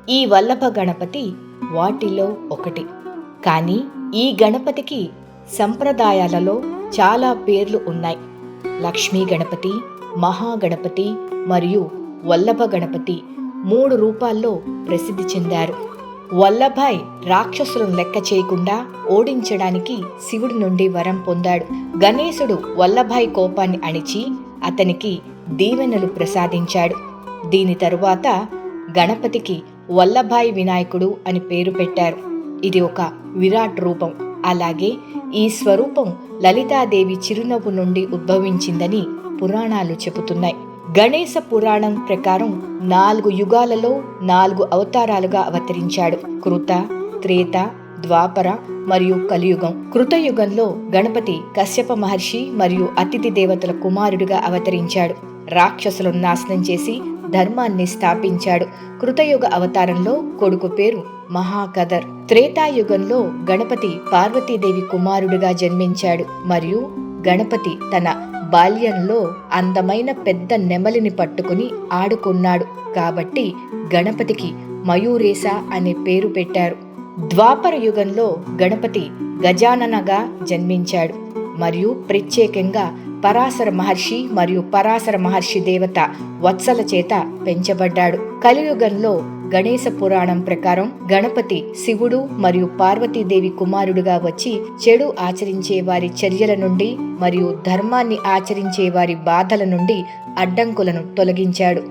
ఈ వల్లభ గణపతి వాటిలో ఒకటి. కానీ ఈ గణపతికి సంప్రదాయాలలో చాలా పేర్లు ఉన్నాయి. లక్ష్మీ గణపతి, మహాగణపతి మరియు వల్లభ గణపతి 3 రూపాల్లో ప్రసిద్ధి చెందారు. వల్లభాయ్ రాక్షసులను లెక్క చేయకుండా ఓడించడానికి శివుడి నుండి వరం పొందాడు. గణేశుడు వల్లభాయ్ కోపాన్ని అణిచి అతనికి దీవెనలు ప్రసాదించాడు. దీని తరువాత గణపతికి వల్లభాయ్ వినాయకుడు అని పేరు పెట్టారు. ఇది ఒక విరాట్ రూపం. అలాగే ఈ స్వరూపం లలితాదేవి చిరునవ్వు నుండి ఉద్భవించిందని పురాణాలు చెబుతున్నాయి. గణేశ పురాణం ప్రకారం 4 యుగాలలో 4 అవతారాలుగా అవతరించాడు. కృత, త్రేత, ద్వాపర మరియు కలియుగం. కృతయుగంలో గణపతి కశ్యప మహర్షి మరియు అతిథి దేవతల కుమారుడిగా అవతరించాడు. రాక్షసులను నాశనం చేసి ధర్మాన్ని స్థాపించాడు. కృతయుగ అవతారంలో కొడుకు పేరు మహాకదర్. త్రేతాయుగంలో గణపతి పార్వతీదేవి కుమారుడిగా జన్మించాడు మరియు గణపతి తన బాల్యంలో అందమైన పెద్ద నెమలిని పట్టుకుని ఆడుకున్నాడు కాబట్టి గణపతికి మయూరేశ అనే పేరు పెట్టారు. ద్వాపర యుగంలో గణపతి గజాననగా జన్మించాడు మరియు ప్రత్యేకంగా పరాశర మహర్షి మరియు పరాశర మహర్షి దేవత వత్సల చేత పెంచబడ్డాడు. కలియుగంలో గణేశ పురాణం ప్రకారం గణపతి శివుడు మరియు పార్వతీదేవి కుమారుడుగా వచ్చి చెడు ఆచరించే వారి చర్యల నుండి మరియు ధర్మాన్ని ఆచరించే వారి బాధల నుండి అడ్డంకులను తొలగించాడు.